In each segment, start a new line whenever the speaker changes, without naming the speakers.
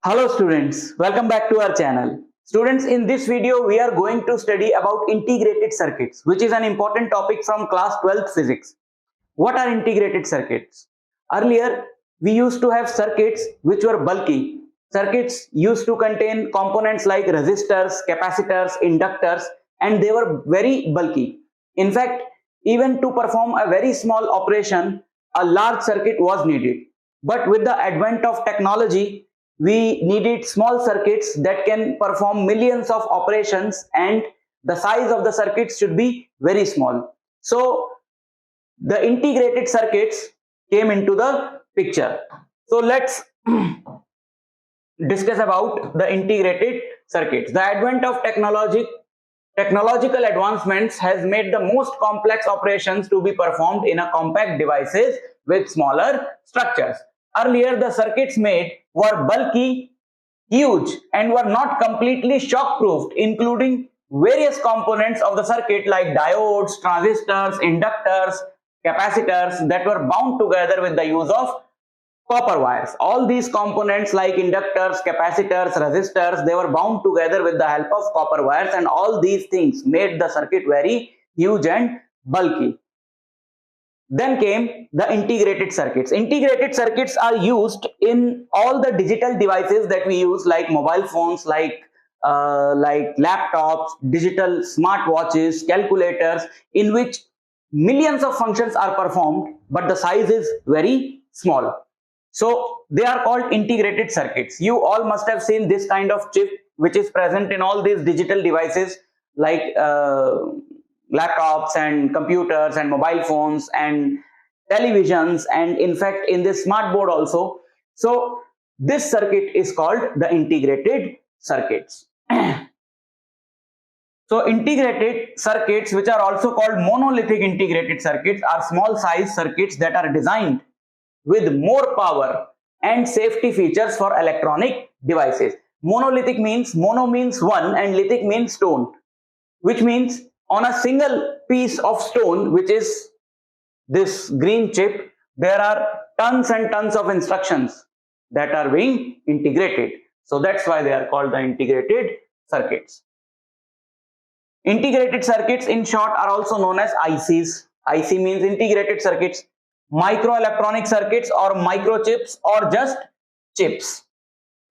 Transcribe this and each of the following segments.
Hello students, welcome back to our channel. Students, in this video we are going to study about integrated circuits, which is an important topic from class 12th physics. What are integrated circuits? Earlier we used to have circuits which were bulky. Circuits used to contain components like resistors, capacitors, inductors, and they were very bulky. In fact, even to perform a very small operation, a large circuit was needed. But with the advent of technology, we needed small circuits that can perform millions of operations, and the size of the circuits should be very small. So the integrated circuits came into the picture. So let's discuss about the integrated circuits. The advent of technological advancements has made the most complex operations to be performed in a compact devices with smaller structures. Earlier, the circuits made were bulky, huge, and were not completely shock-proofed, including various components of the circuit like diodes, transistors, inductors, capacitors that were bound together with the use of copper wires. All these components like inductors, capacitors, resistors, they were bound together with the help of copper wires, and all these things made the circuit very huge and bulky. Then came the integrated circuits. Integrated circuits are used in all the digital devices that we use, like mobile phones, like laptops, digital smartwatches, calculators, in which millions of functions are performed, but the size is very small. So they are called integrated circuits. You all must have seen this kind of chip which is present in all these digital devices like laptops and computers and mobile phones and televisions, and in fact in this smart board also. So this circuit is called the integrated circuits. So integrated circuits, which are also called monolithic integrated circuits, are small size circuits that are designed with more power and safety features for electronic devices. Monolithic means, mono means one and lithic means stone, which means on a single piece of stone, which is this green chip, there are tons and tons of instructions that are being integrated. So that's why they are called the integrated circuits. Integrated circuits, in short, are also known as ICs. IC means integrated circuits, microelectronic circuits or microchips, or just chips.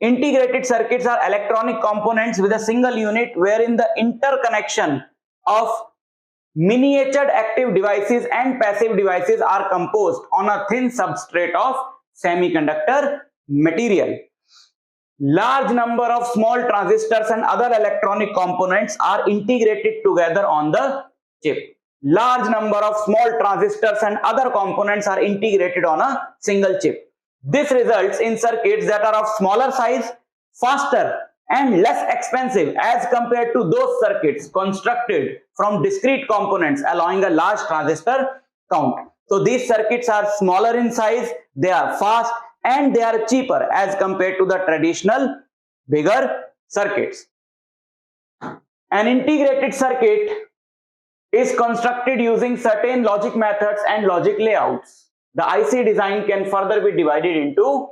Integrated circuits are electronic components with a single unit wherein the interconnection of miniatured active devices and passive devices are composed on a thin substrate of semiconductor material. Large number of small transistors and other electronic components are integrated together on the chip. Large number of small transistors and other components are integrated on a single chip. This results in circuits that are of smaller size, faster, and less expensive as compared to those circuits constructed from discrete components, allowing a large transistor count. So these circuits are smaller in size, they are fast, and they are cheaper as compared to the traditional bigger circuits. An integrated circuit is constructed using certain logic methods and logic layouts. The IC design can further be divided into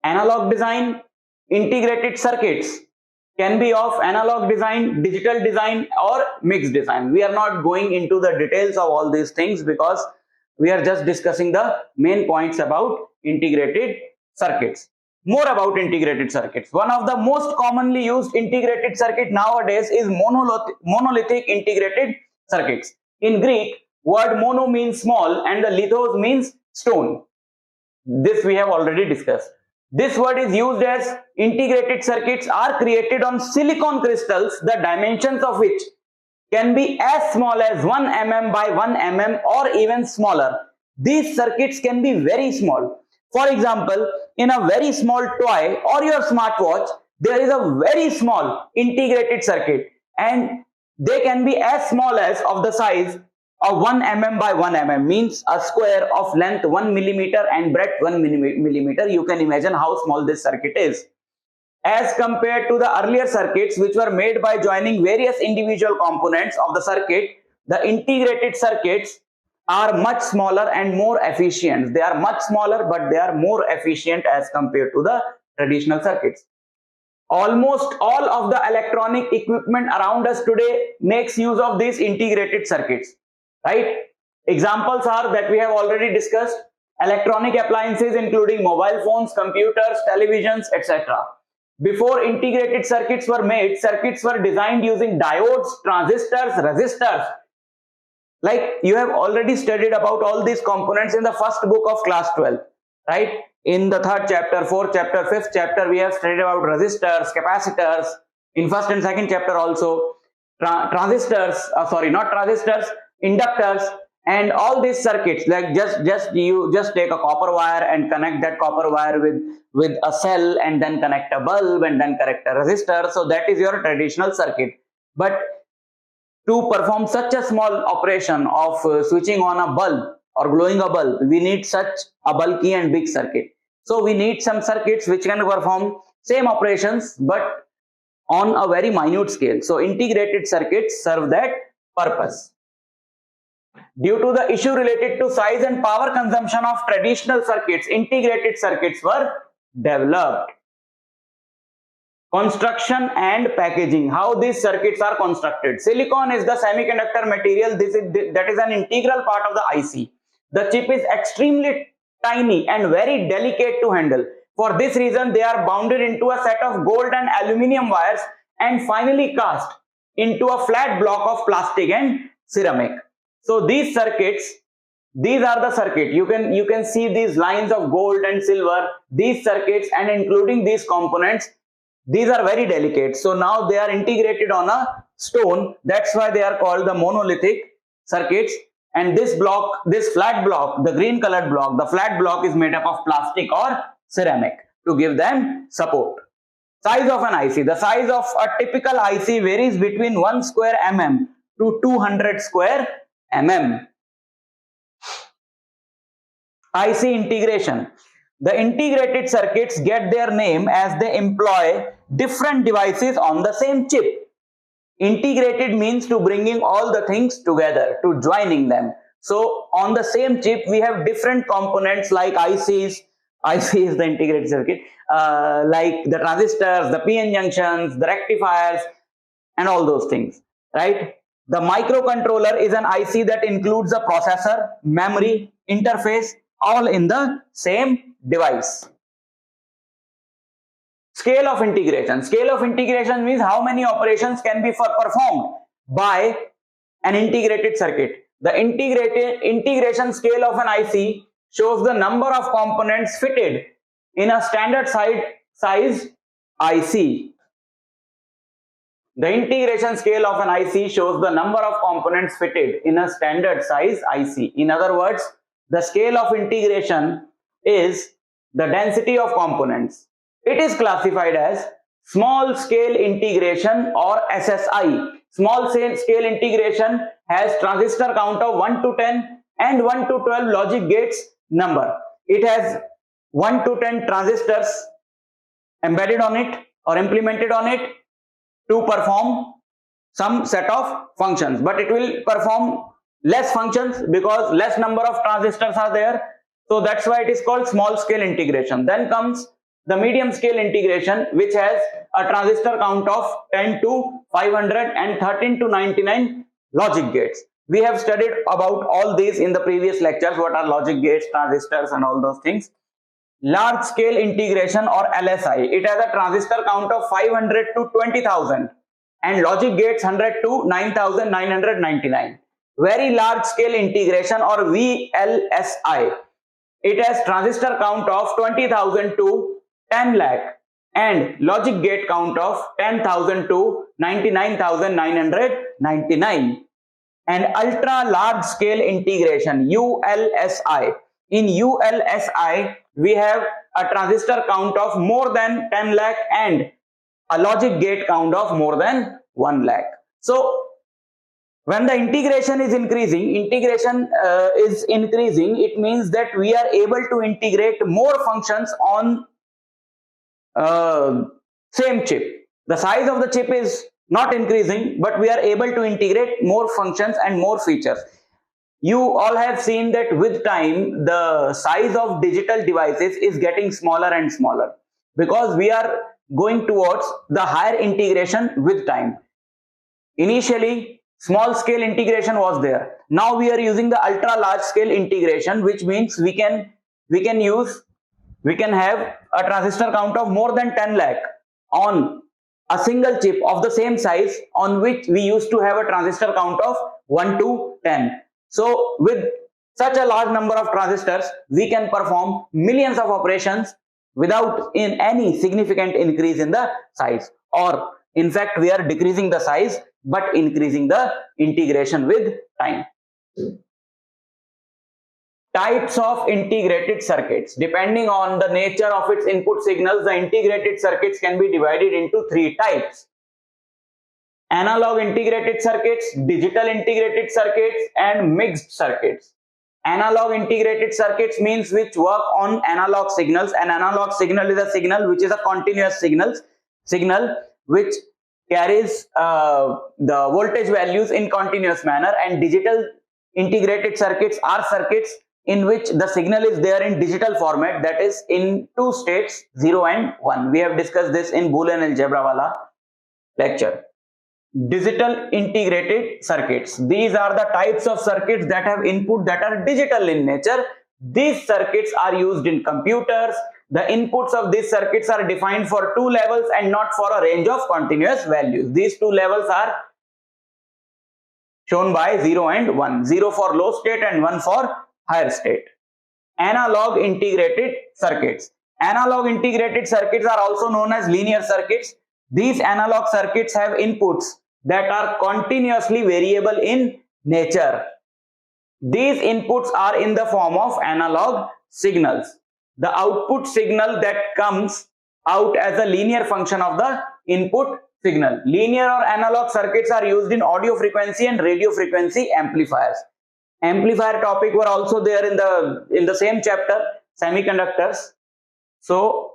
analog design. Integrated circuits can be of analog design, digital design, or mixed design. We are not going into the details of all these things because we are just discussing the main points about integrated circuits. More about integrated circuits. One of the most commonly used integrated circuit nowadays is monolithic integrated circuits. In Greek, word mono means small and the lithos means stone. This we have already discussed. This word is used as integrated circuits are created on silicon crystals, the dimensions of which can be as small as 1 mm by 1 mm or even smaller. These circuits can be very small. For example, in a very small toy or your smartwatch, there is a very small integrated circuit, and they can be as small as of the size of 1 mm by 1 mm, means a square of length 1 millimeter and breadth 1 millimeter. You can imagine how small this circuit is. As compared to the earlier circuits, which were made by joining various individual components of the circuit, the integrated circuits are much smaller and more efficient. They are much smaller, but they are more efficient as compared to the traditional circuits. Almost all of the electronic equipment around us today makes use of these integrated circuits, right? Examples are that we have already discussed: electronic appliances including mobile phones, computers, televisions, etc. Before integrated circuits were made, circuits were designed using diodes, transistors, resistors. Like you have already studied about all these components in the first book of class 12, right? In the third chapter, fourth chapter, fifth chapter, we have studied about resistors, capacitors. In first and second chapter also, transistors, sorry, not transistors, inductors, and all these circuits. Like you take a copper wire and connect that copper wire with a cell, and then connect a bulb, and then connect a resistor. So that is your traditional circuit. But to perform such a small operation of switching on a bulb or glowing a bulb, we need such a bulky and big circuit. So we need some circuits which can perform same operations but on a very minute scale. So integrated circuits serve that purpose. Due to the issue related to size and power consumption of traditional circuits, integrated circuits were developed. Construction and packaging. How these circuits are constructed. Silicon is the semiconductor material. That is an integral part of the IC. The chip is extremely tiny and very delicate to handle. For this reason, they are bounded into a set of gold and aluminium wires and finally cast into a flat block of plastic and ceramic. So these circuits, these are the circuit. You can see these lines of gold and silver. These circuits and including these components, these are very delicate. So now they are integrated on a stone. That's why they are called the monolithic circuits. And this block, this flat block, the green colored block, the flat block is made up of plastic or ceramic to give them support. Size of an IC. The size of a typical IC varies between 1 square mm to 200 square mm. IC integration. The integrated circuits get their name as they employ different devices on the same chip. Integrated means to bringing all the things together, to joining them. So on the same chip, we have different components like ICs. IC is the integrated circuit, like the transistors, the PN junctions, the rectifiers, and all those things, right? The microcontroller is an IC that includes a processor, memory, interface, all in the same device. Scale of integration. Scale of integration means how many operations can be performed by an integrated circuit. The integration scale of an IC shows the number of components fitted in a standard size IC. The integration scale of an IC shows the number of components fitted in a standard size IC. In other words, the scale of integration is the density of components. It is classified as small scale integration or SSI. Small scale integration has transistor count of 1 to 10 and 1 to 12 logic gates number. It has 1 to 10 transistors embedded on it or implemented on it to perform some set of functions, but it will perform less functions because less number of transistors are there. So that's why it is called small scale integration. Then comes the medium scale integration, which has a transistor count of 10 to 500 and 13 to 99 logic gates. We have studied about all these in the previous lectures, what are logic gates, transistors, and all those things. Large scale integration or LSI, it has a transistor count of 500 to 20,000 and logic gates 100 to 9,999. Very large scale integration or VLSI, it has transistor count of 20,000 to 10 lakh and logic gate count of 10,000 to 99,999. And ultra large scale integration, ULSI. In ULSI, we have a transistor count of more than 10 lakh and a logic gate count of more than 1 lakh. So when the integration is increasing, it means that we are able to integrate more functions on same chip. The size of the chip is not increasing, but we are able to integrate more functions and more features. You all have seen that with time, the size of digital devices is getting smaller and smaller. because we are going towards the higher integration with time. Initially, small scale integration was there. Now we are using the ultra large scale integration, which means we can have a transistor count of more than 10 lakh on a single chip of the same size, on which we used to have a transistor count of 1 to 10. So with such a large number of transistors, we can perform millions of operations without any significant increase in the size, or in fact we are decreasing the size but increasing the integration with time. Types of integrated circuits. Depending on the nature of its input signals, the integrated circuits can be divided into three types: analog integrated circuits, digital integrated circuits, and mixed circuits. Analog integrated circuits means which work on analog signals. An analog signal is a signal which is a continuous signal which carries the voltage values in continuous manner, and digital integrated circuits are circuits in which the signal is there in digital format, that is in two states, 0 and 1. We have discussed this in Boolean algebra wala lecture. Digital integrated circuits. These are the types of circuits that have input that are digital in nature. These circuits are used in computers. The inputs of these circuits are defined for two levels and not for a range of continuous values. These two levels are shown by 0 and 1. 0 for low state and 1 for higher state. Analog integrated circuits. Analog integrated circuits are also known as linear circuits. These analog circuits have inputs that are continuously variable in nature. These inputs are in the form of analog signals. The output signal that comes out as a linear function of the input signal. Linear or analog circuits are used in audio frequency and radio frequency amplifiers. Amplifier topic were also there in the same chapter, semiconductors. So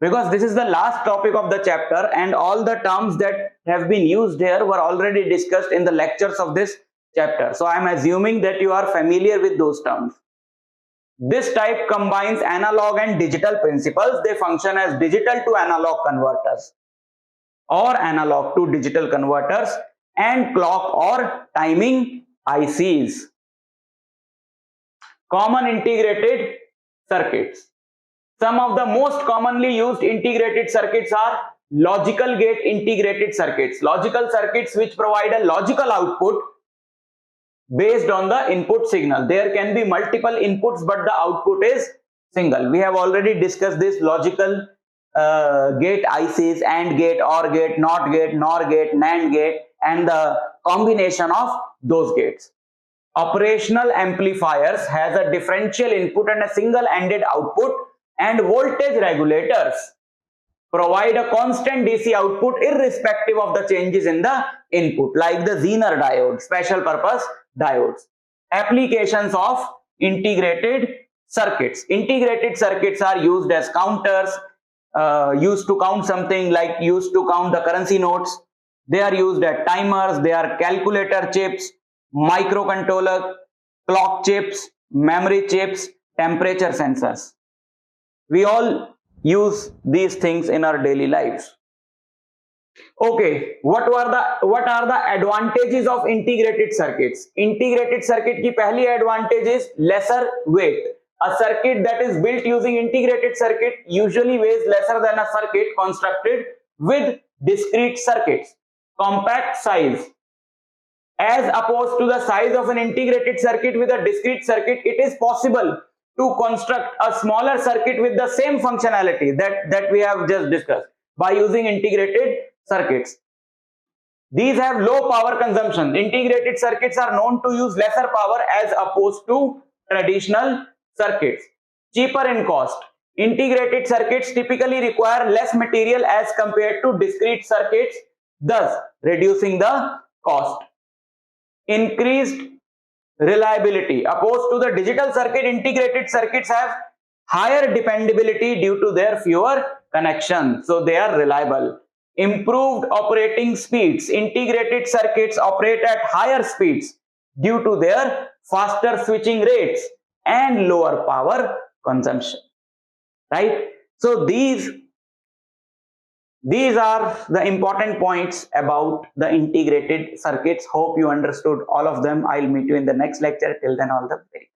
because this is the last topic of the chapter and all the terms that have been used here were already discussed in the lectures of this chapter. So I am assuming that you are familiar with those terms. This type combines analog and digital principles. They function as digital to analog converters or analog to digital converters and clock or timing ICs. Common integrated circuits. Some of the most commonly used integrated circuits are logical gate integrated circuits. Logical circuits which provide a logical output based on the input signal. There can be multiple inputs but the output is single. We have already discussed this logical gate ICs, AND gate, OR gate, NOT gate, NOR gate, NAND gate, and the combination of those gates. Operational amplifiers has a differential input and a single-ended output, and voltage regulators provide a constant DC output irrespective of the changes in the input, like the Zener diode, special purpose diodes. Applications of integrated circuits. Integrated circuits are used as counters, used to count something, like used to count the currency notes. They are used as timers, they are calculator chips, microcontroller, clock chips, memory chips, temperature sensors. We all use these things in our daily lives. Okay, what are the advantages of integrated circuits? Integrated circuit की पहली advantage is lesser weight. A circuit that is built using integrated circuit usually weighs lesser than a circuit constructed with discrete circuits. Compact size. As opposed to the size of an integrated circuit with a discrete circuit, it is possible to construct a smaller circuit with the same functionality that we have just discussed by using integrated circuits. These have low power consumption. Integrated circuits are known to use lesser power as opposed to traditional circuits. Cheaper in cost. Integrated circuits typically require less material as compared to discrete circuits, thus reducing the cost. Increased reliability. Opposed to the digital circuit, integrated circuits have higher dependability due to their fewer connections, so they are reliable. Improved operating speeds. Integrated circuits operate at higher speeds due to their faster switching rates and lower power consumption. right? So these are the important points about the integrated circuits. Hope you understood all of them. I'll meet you in the next lecture. Till then, all the very